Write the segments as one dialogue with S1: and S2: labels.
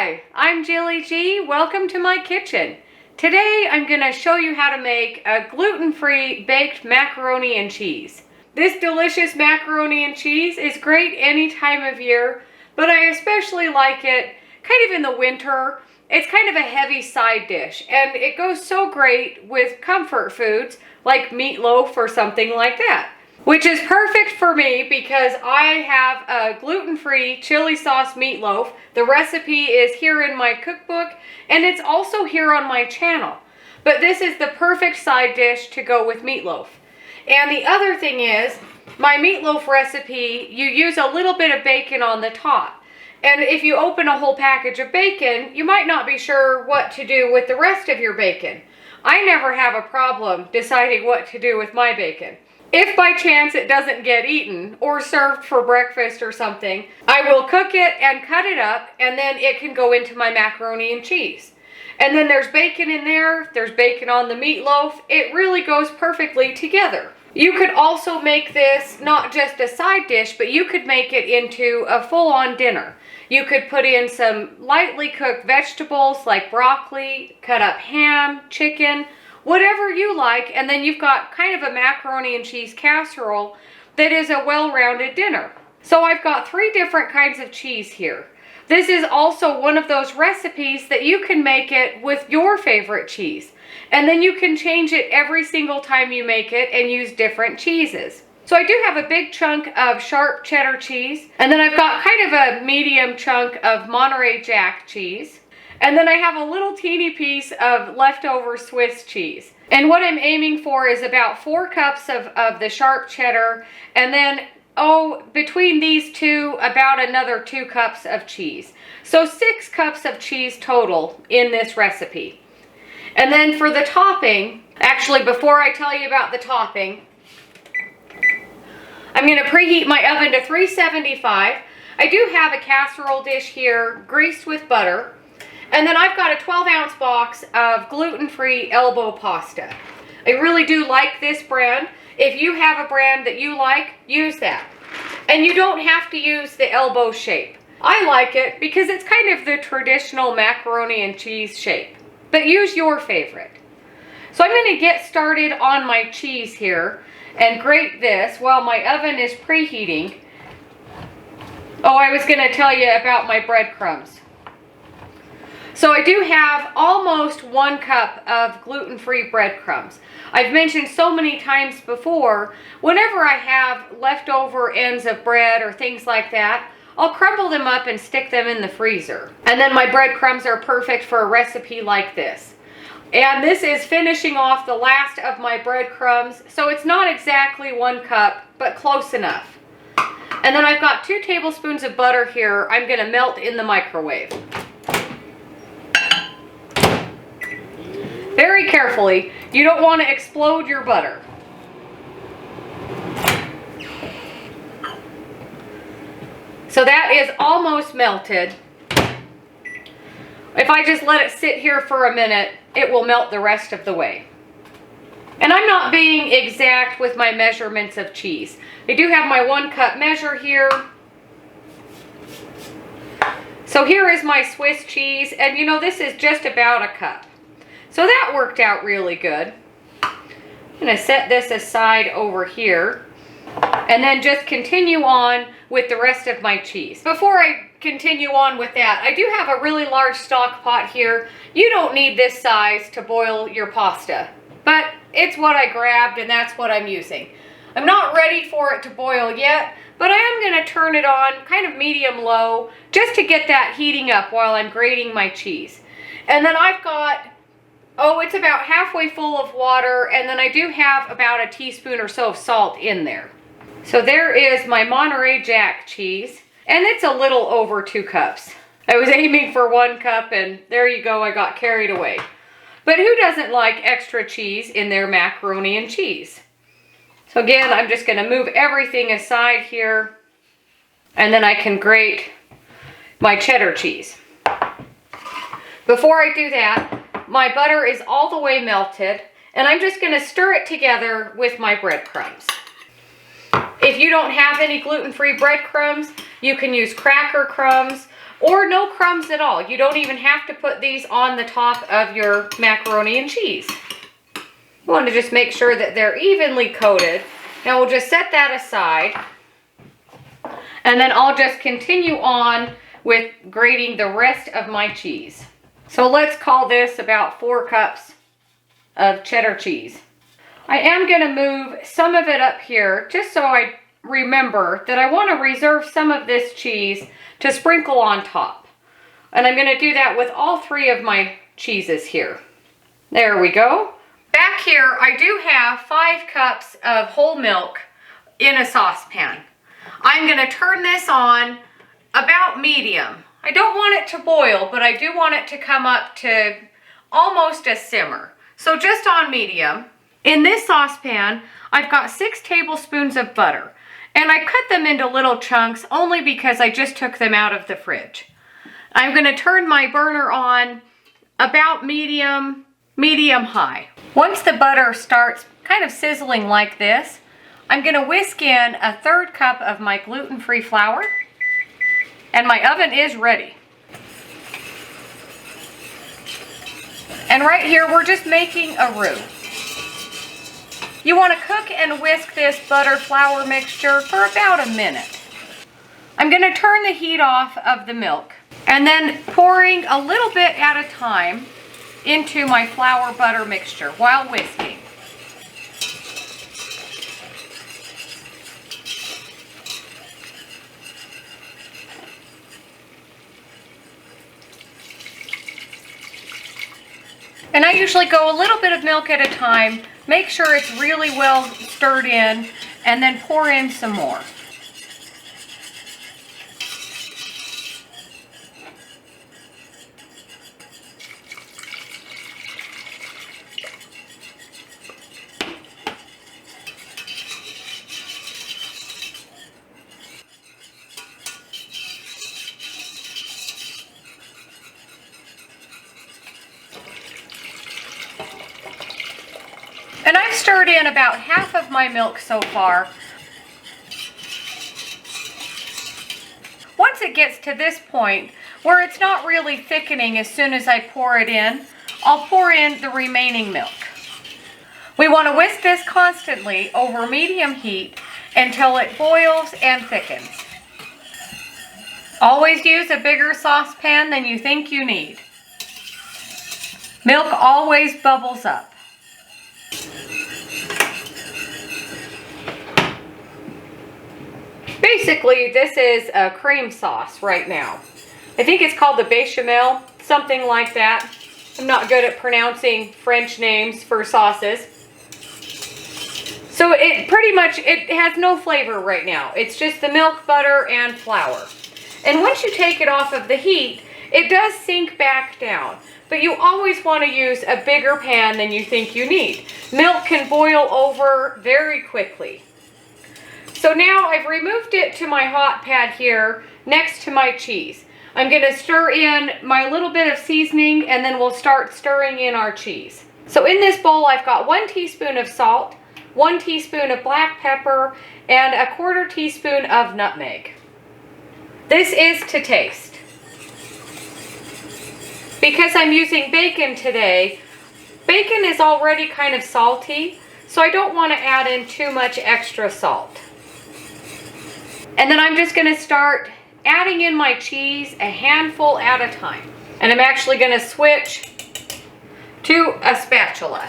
S1: Hi, I'm Jilly G. Welcome to my kitchen. Today I'm going to show you how to make a gluten-free baked macaroni and cheese. This delicious macaroni and cheese is great any time of year, but I especially like it kind of in the winter. It's kind of a heavy side dish, and it goes so great with comfort foods like meatloaf or something like that. Which is perfect for me because I have a gluten-free chili sauce meatloaf. The recipe is here in my cookbook and it's also here on my channel. But this is the perfect side dish to go with meatloaf. And the other thing is, my meatloaf recipe, you use a little bit of bacon on the top. And if you open a whole package of bacon, you might not be sure what to do with the rest of your bacon. I never have a problem deciding what to do with my bacon. If by chance it doesn't get eaten or served for breakfast or something, I will cook it and cut it up, and then it can go into my macaroni and cheese. And then there's bacon in there's bacon on the meatloaf. It really goes perfectly together. You could also make this not just a side dish, but you could make it into a full-on dinner. You could put in some lightly cooked vegetables like broccoli, cut up ham, chicken, whatever you like, and then you've got kind of a macaroni and cheese casserole that is a well-rounded dinner. So I've got 3 different kinds of cheese here. This is also one of those recipes that you can make it with your favorite cheese. And then you can change it every single time you make it and use different cheeses. So I do have a big chunk of Sharp Cheddar Cheese, and then I've got kind of a medium chunk of Monterey Jack Cheese. And then I have a little teeny piece of leftover Swiss cheese. And what I'm aiming for is about 4 cups of the Sharp Cheddar, and then, between these two, about another 2 cups of cheese. So 6 cups of cheese total in this recipe. And then for the topping, actually before I tell you about the topping, I'm going to preheat my oven to 375. I do have a casserole dish here greased with butter. And then I've got a 12-ounce box of gluten-free elbow pasta. I really do like this brand. If you have a brand that you like, use that. And you don't have to use the elbow shape. I like it because it's kind of the traditional macaroni and cheese shape. But use your favorite. So I'm going to get started on my cheese here and grate this while my oven is preheating. Oh, I was going to tell you about my breadcrumbs. So I do have almost 1 cup of gluten-free breadcrumbs. I've mentioned so many times before, whenever I have leftover ends of bread or things like that, I'll crumble them up and stick them in the freezer. And then my breadcrumbs are perfect for a recipe like this. And this is finishing off the last of my breadcrumbs, so it's not exactly 1 cup, but close enough. And then I've got 2 tablespoons of butter here I'm going to melt in the microwave. Very carefully. You don't want to explode your butter. So that is almost melted. If I just let it sit here for a minute, it will melt the rest of the way. And I'm not being exact with my measurements of cheese. I do have my 1 cup measure here. So here is my Swiss cheese, and this is just about a cup. So that worked out really good. I'm going to set this aside over here and then just continue on with the rest of my cheese. Before I continue on with that, I do have a really large stock pot here. You don't need this size to boil your pasta, but it's what I grabbed and that's what I'm using. I'm not ready for it to boil yet, but I am going to turn it on kind of medium-low just to get that heating up while I'm grating my cheese. And then I've got it's about halfway full of water, and then I do have about a teaspoon or so of salt in there. So there is my Monterey Jack cheese, and it's a little over 2 cups. I was aiming for 1 cup, and there you go, I got carried away. But who doesn't like extra cheese in their macaroni and cheese? So again, I'm just going to move everything aside here, and then I can grate my cheddar cheese. Before I do that, my butter is all the way melted, and I'm just going to stir it together with my breadcrumbs. If you don't have any gluten-free breadcrumbs, you can use cracker crumbs or no crumbs at all. You don't even have to put these on the top of your macaroni and cheese. You want to just make sure that they're evenly coated. Now we'll just set that aside. And then I'll just continue on with grating the rest of my cheese. So let's call this about 4 cups of cheddar cheese. I am going to move some of it up here just so I remember that I want to reserve some of this cheese to sprinkle on top. And I'm going to do that with all 3 of my cheeses here. There we go. Back here, I do have 5 cups of whole milk in a saucepan. I'm going to turn this on about medium. I don't want it to boil, but I do want it to come up to almost a simmer. So just on medium. In this saucepan, I've got 6 tablespoons of butter. And I cut them into little chunks only because I just took them out of the fridge. I'm going to turn my burner on about medium high. Once the butter starts kind of sizzling like this, I'm going to whisk in a 1/3 cup of my gluten-free flour. And my oven is ready. And right here, we're just making a roux. You want to cook and whisk this butter-flour mixture for about a minute. I'm going to turn the heat off of the milk and then pouring a little bit at a time into my flour butter mixture while whisking. And I usually go a little bit of milk at a time, make sure it's really well stirred in, and then pour in some more. And I've stirred in about half of my milk so far. Once it gets to this point, where it's not really thickening as soon as I pour it in, I'll pour in the remaining milk. We want to whisk this constantly over medium heat until it boils and thickens. Always use a bigger saucepan than you think you need. Milk always bubbles up. Basically, this is a cream sauce right now. I think it's called the bechamel, something like that. I'm not good at pronouncing French names for sauces. So it pretty much, it has no flavor right now. It's just the milk, butter, and flour. And once you take it off of the heat, it does sink back down. But you always want to use a bigger pan than you think you need. Milk can boil over very quickly. So now I've removed it to my hot pad here next to my cheese. I'm going to stir in my little bit of seasoning and then we'll start stirring in our cheese. So in this bowl I've got 1 teaspoon of salt, 1 teaspoon of black pepper, and a 1/4 teaspoon of nutmeg. This is to taste. Because I'm using bacon today, bacon is already kind of salty, so I don't want to add in too much extra salt. And then I'm just going to start adding in my cheese a handful at a time. And I'm actually going to switch to a spatula.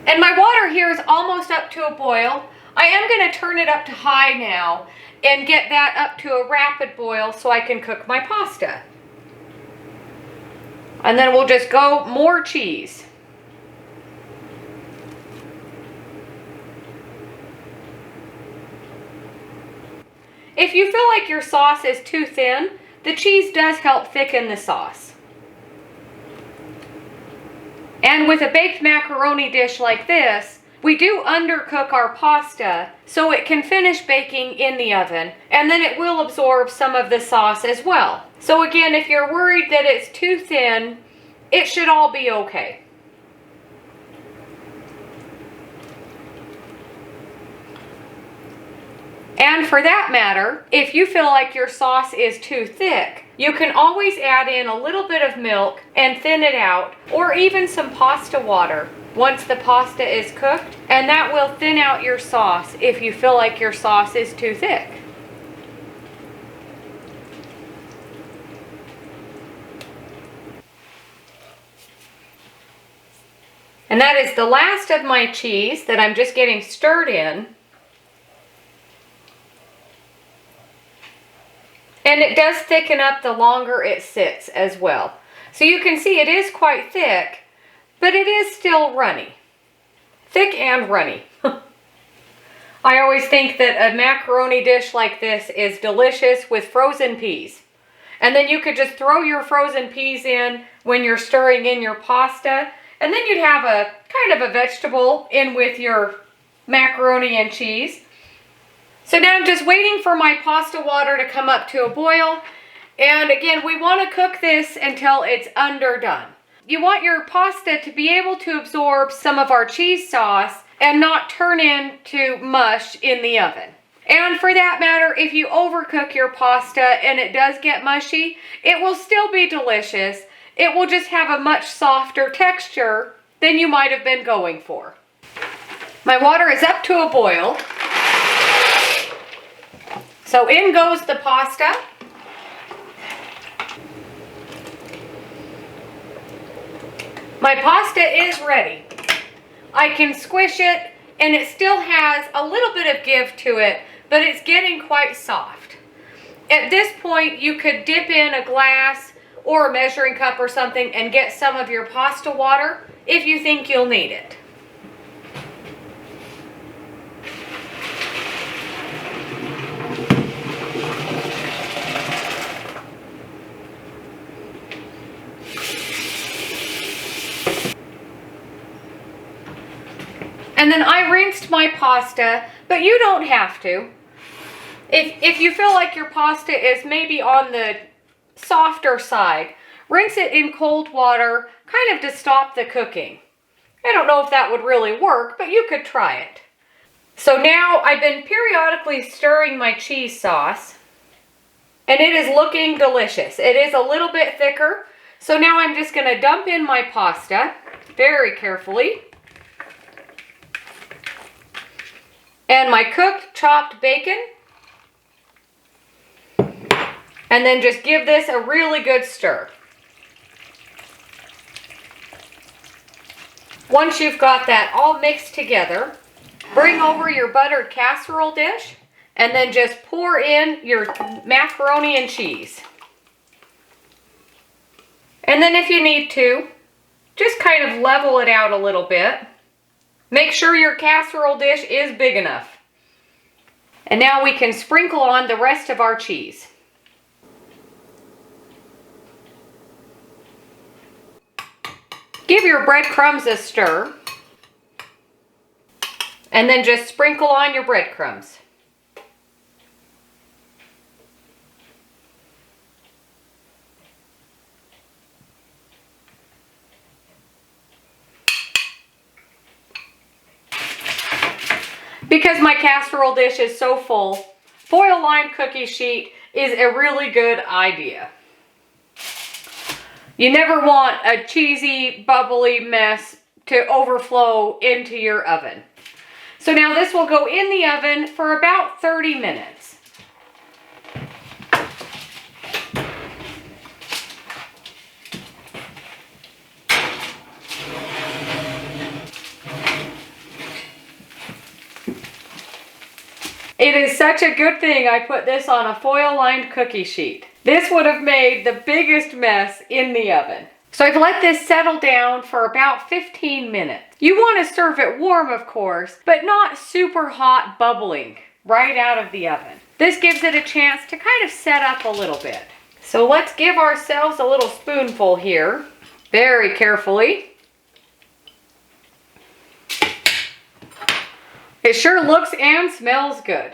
S1: And my water here is almost up to a boil. I am going to turn it up to high now and get that up to a rapid boil so I can cook my pasta. And then we'll just go more cheese. If you feel like your sauce is too thin, the cheese does help thicken the sauce. And with a baked macaroni dish like this, we do undercook our pasta so it can finish baking in the oven, and then it will absorb some of the sauce as well. So again, if you're worried that it's too thin, it should all be okay. And for that matter, if you feel like your sauce is too thick, you can always add in a little bit of milk and thin it out, or even some pasta water once the pasta is cooked, and that will thin out your sauce if you feel like your sauce is too thick. And that is the last of my cheese that I'm just getting stirred in. And it does thicken up the longer it sits as well. So you can see it is quite thick, but it is still runny. Thick and runny. I always think that a macaroni dish like this is delicious with frozen peas. And then you could just throw your frozen peas in when you're stirring in your pasta, and then you'd have a kind of a vegetable in with your macaroni and cheese. So now I'm just waiting for my pasta water to come up to a boil. And again, we want to cook this until it's underdone. You want your pasta to be able to absorb some of our cheese sauce and not turn into mush in the oven. And for that matter, if you overcook your pasta and it does get mushy, it will still be delicious. It will just have a much softer texture than you might have been going for. My water is up to a boil. So in goes the pasta. My pasta is ready. I can squish it and it still has a little bit of give to it, but it's getting quite soft. At this point, you could dip in a glass or a measuring cup or something and get some of your pasta water if you think you'll need it. And then I rinsed my pasta, but you don't have to. If you feel like your pasta is maybe on the softer side, rinse it in cold water, kind of to stop the cooking. I don't know if that would really work, but you could try it. So now I've been periodically stirring my cheese sauce, and it is looking delicious. It is a little bit thicker, so now I'm just going to dump in my pasta very carefully. And my cooked chopped bacon. And then just give this a really good stir. Once you've got that all mixed together, bring over your buttered casserole dish and then just pour in your macaroni and cheese. And then if you need to, just kind of level it out a little bit. Make sure your casserole dish is big enough. And now we can sprinkle on the rest of our cheese. Give your breadcrumbs a stir. And then just sprinkle on your breadcrumbs. Because my casserole dish is so full, foil-lined cookie sheet is a really good idea. You never want a cheesy, bubbly mess to overflow into your oven. So now this will go in the oven for about 30 minutes. It is such a good thing I put this on a foil-lined cookie sheet. This would have made the biggest mess in the oven. So I've let this settle down for about 15 minutes. You want to serve it warm, of course, but not super hot bubbling right out of the oven. This gives it a chance to kind of set up a little bit. So let's give ourselves a little spoonful here, very carefully. It sure looks and smells good.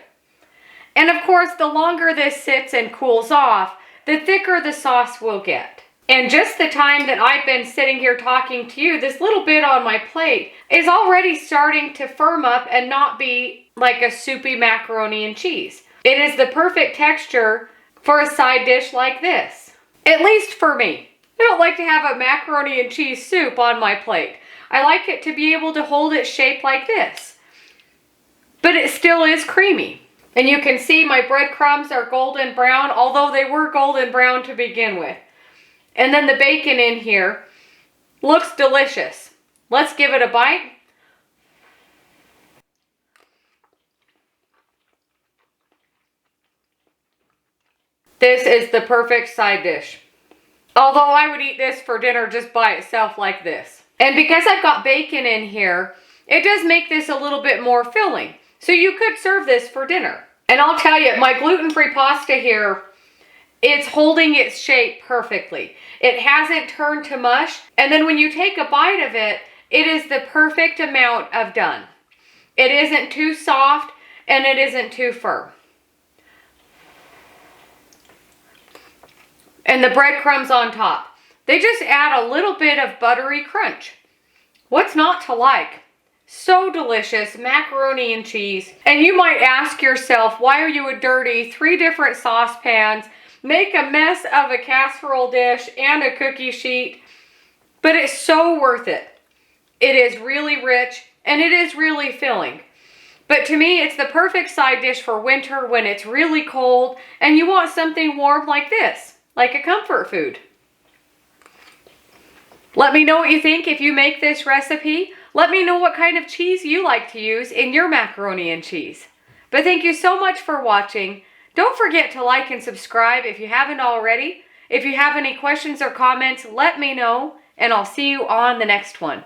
S1: And of course, the longer this sits and cools off, the thicker the sauce will get. And just the time that I've been sitting here talking to you, this little bit on my plate is already starting to firm up and not be like a soupy macaroni and cheese. It is the perfect texture for a side dish like this. At least for me. I don't like to have a macaroni and cheese soup on my plate. I like it to be able to hold its shape like this. But it still is creamy. And you can see my breadcrumbs are golden brown, although they were golden brown to begin with. And then the bacon in here looks delicious. Let's give it a bite. This is the perfect side dish. Although I would eat this for dinner just by itself like this. And because I've got bacon in here, it does make this a little bit more filling. So you could serve this for dinner. And I'll tell you, my gluten-free pasta here, it's holding its shape perfectly. It hasn't turned to mush. And then when you take a bite of it, it is the perfect amount of done. It isn't too soft and it isn't too firm. And the breadcrumbs on top, they just add a little bit of buttery crunch. What's not to like? So delicious, macaroni and cheese. And you might ask yourself, why you would dirty 3 different saucepans, make a mess of a casserole dish and a cookie sheet? But it's so worth it. It is really rich and it is really filling. But to me, it's the perfect side dish for winter when it's really cold and you want something warm like this. Like a comfort food. Let me know what you think if you make this recipe. Let me know what kind of cheese you like to use in your macaroni and cheese. But thank you so much for watching. Don't forget to like and subscribe if you haven't already. If you have any questions or comments, let me know, and I'll see you on the next one.